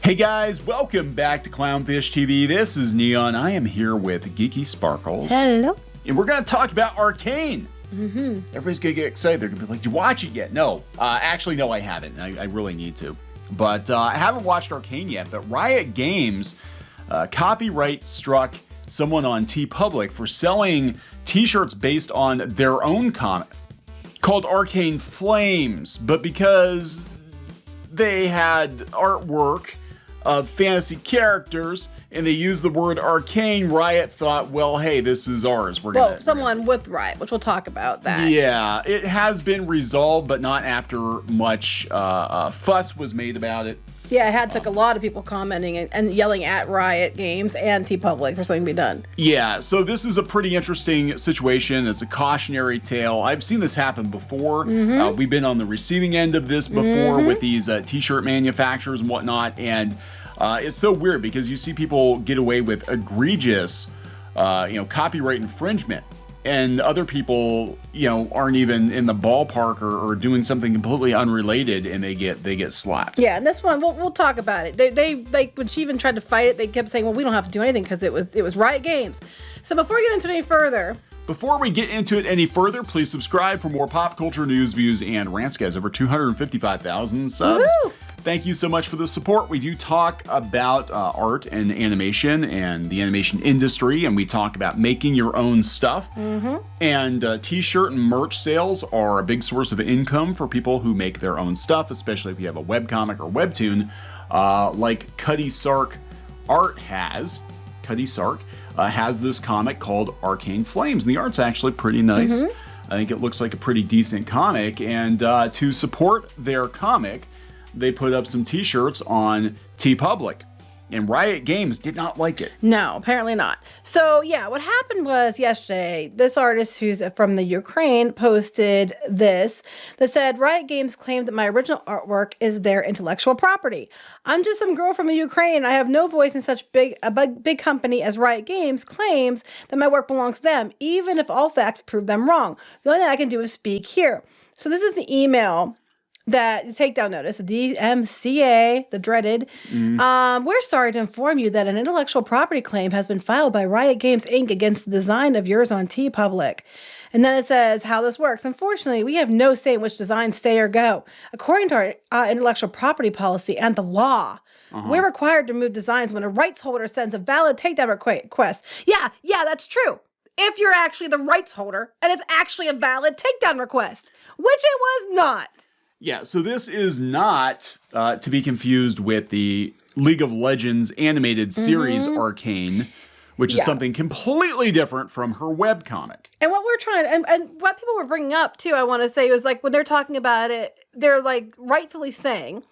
Hey guys, welcome back to Clownfish TV. This is Neon. I am here with Geeky Sparkles. Hello. And we're going to talk about Arcane. Everybody's going to get excited. They're going to be like, did you watch it yet? No. Actually, no, I haven't. I really need to. But I haven't watched Arcane yet. But Riot Games copyright struck someone on TeePublic for selling t-shirts based on their own comic called Arcane Flames. But because they had artwork of fantasy characters, and they used the word arcane, Riot thought, well, hey, this is ours. Someone with Riot, which we'll talk about that. Yeah, it has been resolved, but not after much fuss was made about it. Yeah, it took a lot of people commenting and yelling at Riot Games and TeePublic for something to be done. Yeah, so this is a pretty interesting situation. It's a cautionary tale. I've seen this happen before. We've been on the receiving end of this before with these t-shirt manufacturers and whatnot, and it's so weird because you see people get away with egregious, copyright infringement, and other people, aren't even in the ballpark or doing something completely unrelated, and they get slapped. Yeah, and this one we'll talk about it. They like when she even tried to fight it, they kept saying, "Well, we don't have to do anything because it was Riot Games." So before we get into it any further. Before we get into it any further, please subscribe for more pop culture news, views, and rants. Guys, over 255,000 subs. Woo! Thank you so much for the support. We do talk about art and animation and the animation industry, and we talk about making your own stuff. And t-shirt and merch sales are a big source of income for people who make their own stuff, especially if you have a webcomic or webtoon, like Cuddy Sark Art has. Cuddy Sark has this comic called Arcane Flames, and the art's actually pretty nice. I think it looks like a pretty decent comic, and to support their comic, they put up some t-shirts on TeePublic, and Riot Games did not like it. No, apparently not. So yeah, what happened was yesterday, this artist who's from the Ukraine posted this that said, Riot Games claimed that my original artwork is their intellectual property. I'm just some girl from the Ukraine. I have no voice in such a big company as Riot Games claims that my work belongs to them, even if all facts prove them wrong. The only thing I can do is speak here. So this is the email that the takedown notice, the DMCA, the dreaded. We're sorry to inform you that an intellectual property claim has been filed by Riot Games Inc. against the design of yours on TeePublic. And then it says how this works. Unfortunately, we have no say in which designs stay or go. According to our intellectual property policy and the law, we're required to remove designs when a rights holder sends a valid takedown request. Yeah, that's true. If you're actually the rights holder and it's actually a valid takedown request, which it was not. Yeah, so this is not to be confused with the League of Legends animated series Arcane, which is something completely different from her webcomic. And what we're trying, and what people were bringing up too, I want to say, was like when they're talking about it, they're like rightfully saying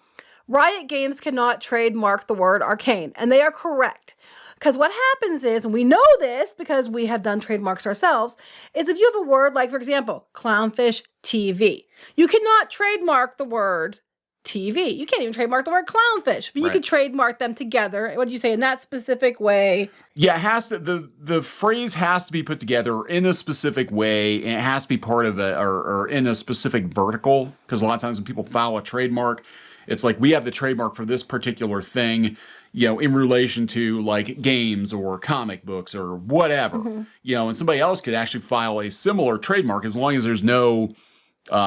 Riot Games cannot trademark the word Arcane, and they are correct. Because what happens is, and we know this because we have done trademarks ourselves, is if you have a word like, for example, Clownfish TV, you cannot trademark the word TV. You can't even trademark the word clownfish, but you could trademark them together. What do you say in that specific way? Yeah, it has to, the phrase has to be put together in a specific way, and it has to be part of or in a specific vertical. Because a lot of times when people file a trademark, it's like we have the trademark for this particular thing, in relation to like games or comic books or whatever, and somebody else could actually file a similar trademark as long as there's no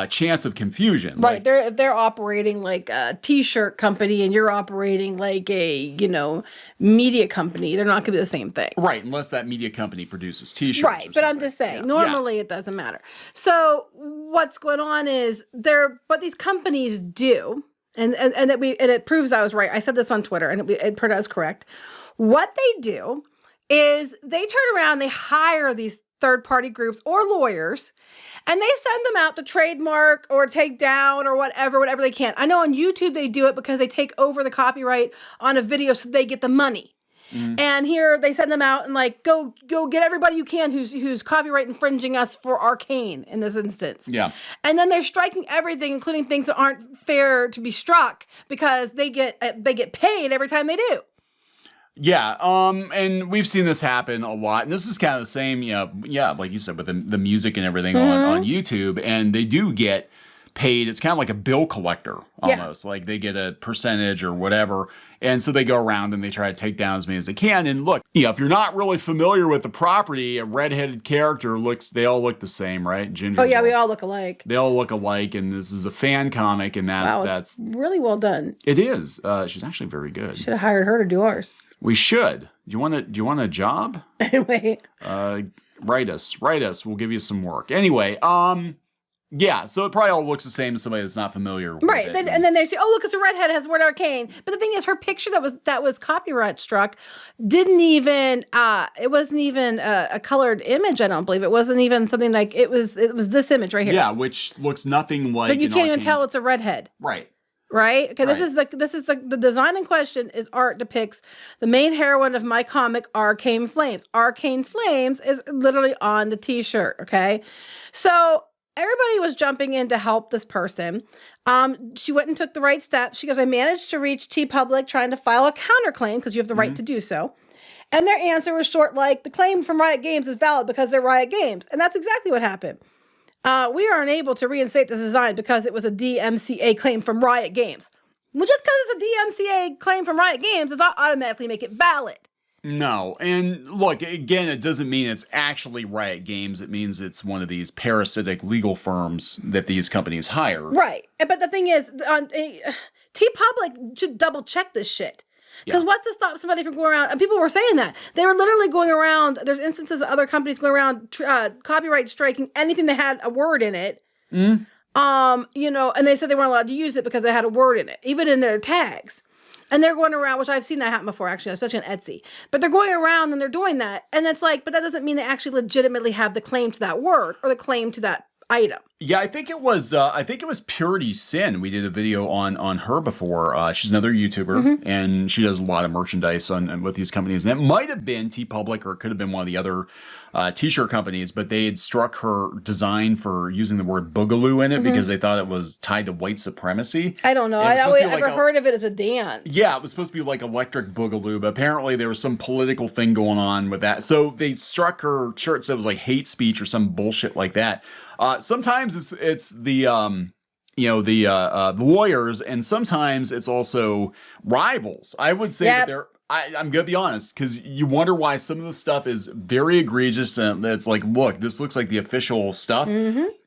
chance of confusion. Right. If they're operating like a t-shirt company and you're operating like a, media company, they're not going to be the same thing. Right. Unless that media company produces t-shirts. Right. But I'm just saying, normally it doesn't matter. So what's going on is what these companies do, and it proves I was right. I said this on Twitter and it proved I was correct. What they do is they turn around, they hire these third-party groups or lawyers, and they send them out to trademark or take down or whatever they can. I know on YouTube they do it because they take over the copyright on a video so they get the money. And here they send them out and like, go get everybody you can who's copyright infringing us for Arcane in this instance. Yeah. And then they're striking everything, including things that aren't fair to be struck because they get paid every time they do. Yeah, and we've seen this happen a lot, and this is kind of the same, like you said, with the music and everything on YouTube, and they do get paid. It's kind of like a bill collector almost. Like they get a percentage or whatever. And so they go around and they try to take down as many as they can. And look, if you're not really familiar with the property, a redheaded character they all look the same, right? Ginger. Oh yeah, we all look alike. They all look alike. And this is a fan comic, and that's really well done. It is. She's actually very good. Should have hired her to do ours. We should. Do you want a job? Anyway. Write us. We'll give you some work. Anyway, yeah, so it probably all looks the same to somebody that's not familiar with it. And then they say, oh, look, it's a redhead, it has the word Arcane. But the thing is, her picture that was copyright struck didn't even, it wasn't even a colored image, I don't believe. It wasn't even something like, it was this image right here. Yeah, which looks nothing like But you can't even tell it's a redhead. Right. Right? Okay, this is the design in question is art depicts the main heroine of my comic, Arcane Flames. Arcane Flames is literally on the t-shirt, okay? So everybody was jumping in to help this person. She went and took the right steps. She goes, I managed to reach TeePublic trying to file a counterclaim because you have the right to do so. And their answer was short like, the claim from Riot Games is valid because they're Riot Games. And that's exactly what happened. We are unable to reinstate this design because it was a DMCA claim from Riot Games. Well, just because it's a DMCA claim from Riot Games does not automatically make it valid. No, and look, again, it doesn't mean it's actually Riot Games. It means it's one of these parasitic legal firms that these companies hire. Right. But the thing is, TeePublic should double check this shit. Because what's to stop somebody from going around? And people were saying that. They were literally going around. There's instances of other companies going around copyright striking anything that had a word in it. And they said they weren't allowed to use it because they had a word in it, even in their tags. And they're going around, which I've seen that happen before, actually, especially on Etsy. But they're going around and they're doing that. And it's like, but that doesn't mean they actually legitimately have the claim to that word or the claim to that item. Yeah, I think it was Purity Sin. We did a video on her before. She's another YouTuber, and she does a lot of merchandise on with these companies. And it might have been TeePublic, or it could have been one of the other t-shirt companies, but they had struck her design for using the word boogaloo in it because they thought it was tied to white supremacy. I don't know. I always ever heard of it as a dance. Yeah, it was supposed to be like electric boogaloo, but apparently there was some political thing going on with that. So they struck her shirt, so it was like hate speech or some bullshit like that. Sometimes it's the lawyers, and sometimes it's also rivals. I would say that they're. I'm gonna be honest, because you wonder why some of the stuff is very egregious, and it's like, look, this looks like the official stuff.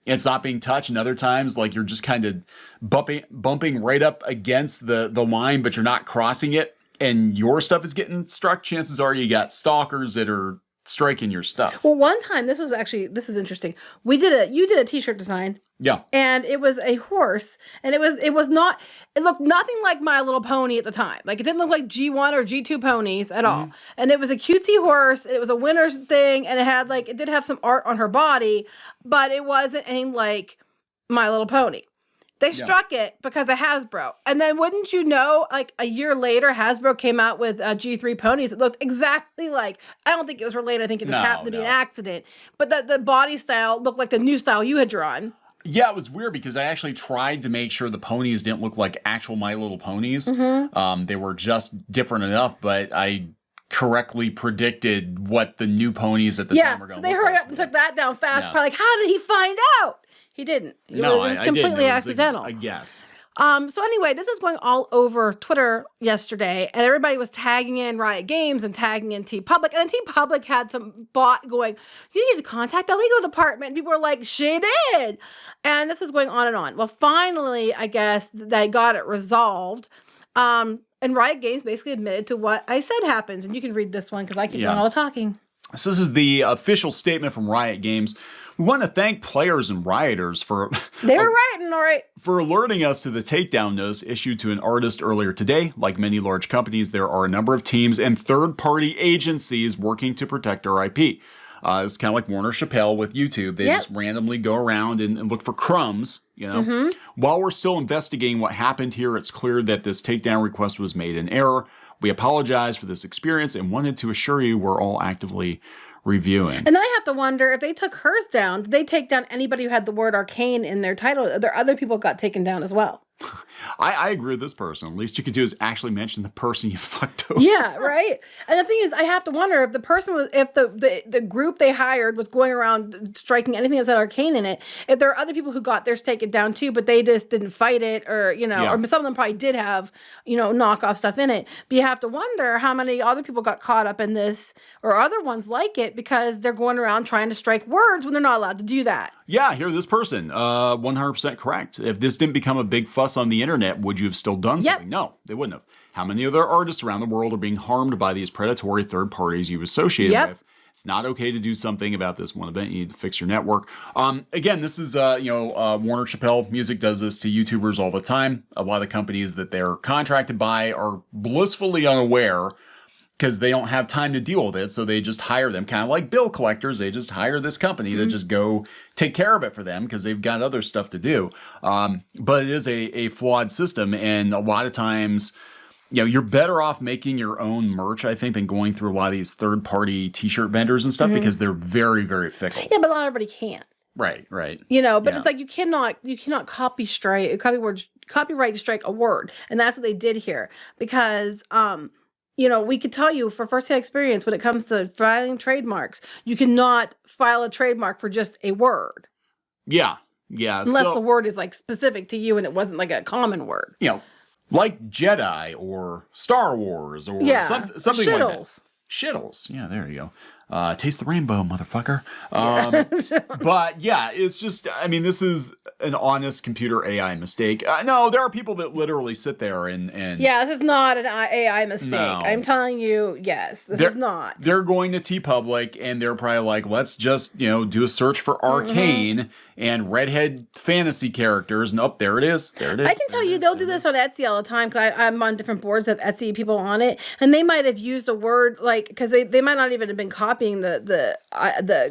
It's not being touched, and other times, like, you're just kind of bumping right up against the line, but you're not crossing it, and your stuff is getting struck. Chances are you got stalkers that are striking your stuff. Well, one time, this is interesting. You did a t-shirt design. Yeah. And it was a horse, and it looked nothing like My Little Pony at the time. Like, it didn't look like G1 or G2 ponies at all. And it was a cutesy horse. It was a winter thing, and it did have some art on her body, but it wasn't anything like My Little Pony. They struck it because of Hasbro. And then wouldn't you know, like a year later, Hasbro came out with G3 ponies. It looked exactly like, I don't think it was related. I think it just happened to be an accident. But the body style looked like the new style you had drawn. Yeah, it was weird because I actually tried to make sure the ponies didn't look like actual My Little Ponies. They were just different enough, but I correctly predicted what the new ponies at the time were going to look like. So they hurried up and took that down fast. Probably like, how did he find out? He didn't. It was completely accidental. I guess. So anyway, this is going all over Twitter yesterday, and everybody was tagging in Riot Games and tagging in TeePublic, and then TeePublic had some bot going, you need to contact the legal department. And people were like, she did. And this is going on and on. Well, finally, I guess they got it resolved. And Riot Games basically admitted to what I said happens. And you can read this one because I keep doing all the talking. So this is the official statement from Riot Games. We want to thank players and rioters for they were rioting, all right, for alerting us to the takedown notice issued to an artist earlier today. Like many large companies, there are a number of teams and third-party agencies working to protect our IP. It's kind of like Warner Chappelle with YouTube. They just randomly go around and look for crumbs, you know. While we're still investigating what happened here, it's clear that this takedown request was made in error. We apologize for this experience and wanted to assure you we're all actively reviewing. And then I have to wonder, if they took hers down, did they take down anybody who had the word Arcane in their title? Are there other people got taken down as well? I agree with this person. At least you could do is actually mention the person you fucked over. Yeah, right. And the thing is, I have to wonder if the person was, if the group they hired was going around striking anything that said Arcane in it, if there are other people who got theirs taken down too, but they just didn't fight it, or, you know, or some of them probably did have, you know, knockoff stuff in it. But you have to wonder how many other people got caught up in this, or other ones like it, because they're going around trying to strike words when they're not allowed to do that. Yeah, hear this person. 100% correct. If this didn't become a big fuss on the internet, would you have still done something? No, they wouldn't have. How many other artists around the world are being harmed by these predatory third parties you've associated with? It's not okay to do something about this one event. You need to fix your network. Again, this is, Warner Chappelle Music does this to YouTubers all the time. A lot of the companies that they're contracted by are blissfully unaware because they don't have time to deal with it, so they just hire them. Kind of like bill collectors, they just hire this company to just go take care of it for them because they've got other stuff to do. But it is a flawed system, and a lot of times, you know, you're better off making your own merch, I think, than going through a lot of these third-party T-shirt vendors and stuff because they're very, very fickle. Yeah, but not everybody can. Right. You know, but it's like you cannot copyright strike a word, and that's what they did here because you know, we could tell you for firsthand experience when it comes to filing trademarks, you cannot file a trademark for just a word. Yeah. Unless the word is like specific to you and it wasn't like a common word. You know, like Jedi or Star Wars or something like that. Shittles. Yeah, there you go. Taste the rainbow, motherfucker. But yeah, it's just, I mean, this is an honest computer AI mistake. No, there are people that literally sit there and yeah, this is not an AI mistake. No. I'm telling you, yes, this is not. They're going to TeePublic and they're probably like, let's just, you know, do a search for Arcane and redhead fantasy characters, and there it is. I can tell you, they'll do this on Etsy all the time, because I'm on different boards that Etsy people on it, and they might have used a word like, because they might not even have been copying the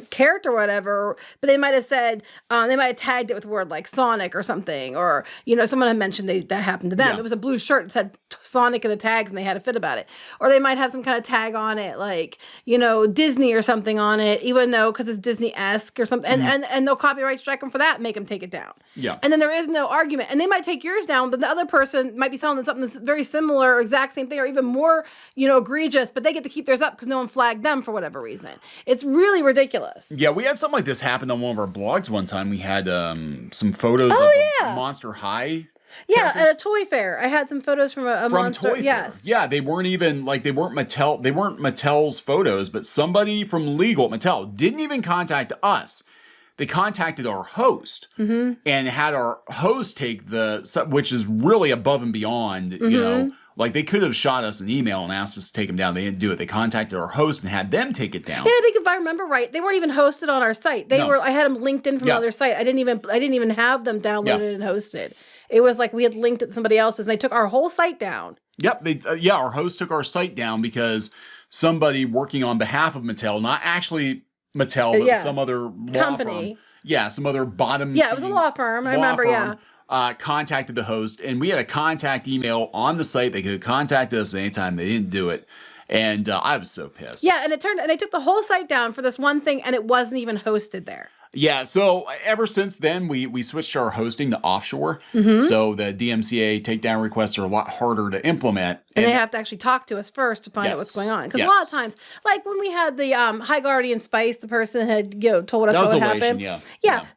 character or whatever, but they might have said, they might have tagged it with a word like Sonic or something, or, you know, someone had mentioned that happened to them. It was a blue shirt that said Sonic in the tags, and they had a fit about it. Or they might have some kind of tag on it, like, you know, Disney or something on it, even though, because it's Disney-esque or something, and they'll copyright strike them for that, make them take it down. Yeah. And then there is no argument. And they might take yours down, but the other person might be selling something that's very similar or exact same thing or even more, you know, egregious, but they get to keep theirs up because no one flagged them for whatever reason. It's really ridiculous. Yeah, we had something like this happen on one of our blogs one time. We had some photos of Monster High. Yeah, at a toy fair. I had some photos from a Monster. Toy Fair. Yeah, they weren't even like they weren't Mattel's photos, but somebody from legal at Mattel didn't even contact us. They contacted our host and had our host take which is really above and beyond, you know, like they could have shot us an email and asked us to take them down. They didn't do it. They contacted our host and had them take it down. And I think if I remember right, they weren't even hosted on our site. I had them linked in from another site. I didn't even have them downloaded and hosted. It was like we had linked it to somebody else's, and they took our whole site down. Yep. Our host took our site down because somebody working on behalf of Mattel, not actually Mattel, but some other law company. Firm. Yeah, some other bottom. Yeah, it was a law firm. I remember, contacted the host, and we had a contact email on the site. They could have contacted us anytime. They didn't do it. And I was so pissed. Yeah, and they took the whole site down for this one thing, and it wasn't even hosted there. Yeah, so ever since then, we switched our hosting to offshore. So the DMCA takedown requests are a lot harder to implement. And they have to actually talk to us first to find out what's going on. Because a lot of times, like when we had the High Guardian Spice, the person had told us what would happen.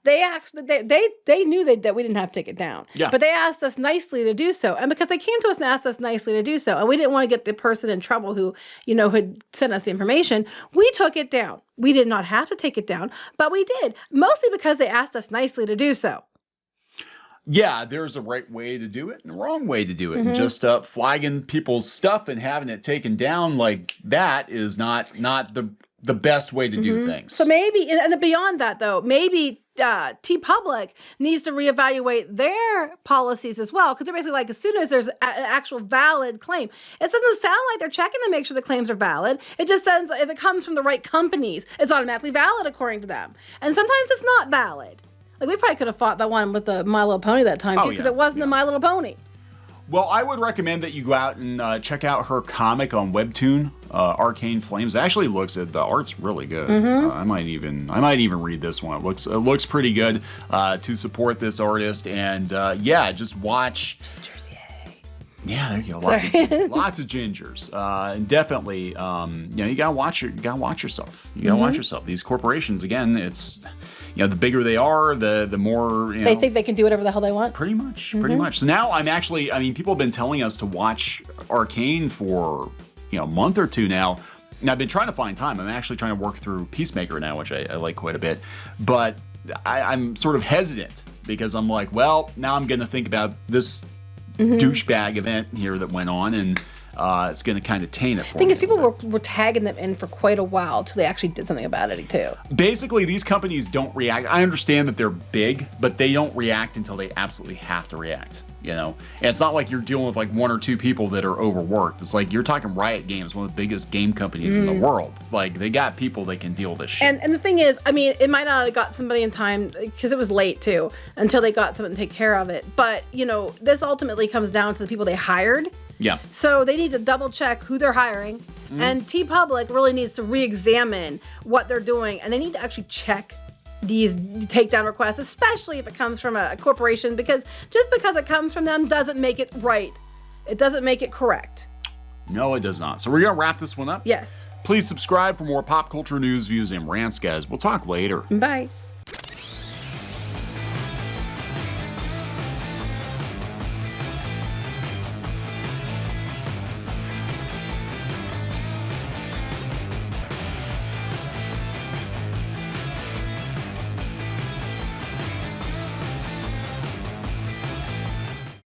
They actually they knew that we didn't have to take it down. Yeah. But they asked us nicely to do so. And because they came to us and asked us nicely to do so, and we didn't want to get the person in trouble who, you know, had sent us the information, we took it down. We did not have to take it down, but we did. Mostly because they asked us nicely to do so. Yeah, there's a right way to do it and a wrong way to do it. And just flagging people's stuff and having it taken down like that is not the best way to do things. So maybe, and beyond that though, maybe TeePublic needs to reevaluate their policies as well, because they're basically like, as soon as there's an actual valid claim, it doesn't sound like they're checking to make sure the claims are valid. It just says if it comes from the right companies, it's automatically valid according to them. And sometimes it's not valid. Like we probably could have fought that one with the My Little Pony that time too, because it wasn't a My Little Pony. Well, I would recommend that you go out and check out her comic on WEBTOON, Arcane Flames. It actually looks at the art's really good. I might even read this one. It looks pretty good to support this artist, and yeah, just watch. Yeah, there you go. Lots of gingers. And definitely, you know, you gotta watch yourself. You gotta watch yourself. These corporations, again, it's, you know, the bigger they are, the more, you know, they think they can do whatever the hell they want. Pretty much. So now I'm actually, I mean, people have been telling us to watch Arcane for, you know, a month or two now. And I've been trying to find time. I'm actually trying to work through Peacemaker now, which I like quite a bit. But I'm sort of hesitant because I'm like, well, now I'm going to think about this douchebag event here that went on, and it's going to kind of taint it for me. The thing is, people were tagging them in for quite a while till they actually did something about it too. Basically, these companies don't react. I understand that they're big, but they don't react until they absolutely have to react. You know, and it's not like you're dealing with like one or two people that are overworked. It's like you're talking Riot Games, one of the biggest game companies in the world. Like, they got people that can deal with this shit. And the thing is, I mean, it might not have got somebody in time because it was late too until they got someone to take care of it. But you know, this ultimately comes down to the people they hired. Yeah. So they need to double check who they're hiring, and TeePublic really needs to re-examine what they're doing, and they need to actually check these takedown requests, especially if it comes from a corporation, because just because it comes from them doesn't make it right. It doesn't make it correct. No, it does not. So we're going to wrap this one up. Yes. Please subscribe for more pop culture news, views, and rants, guys. We'll talk later. Bye.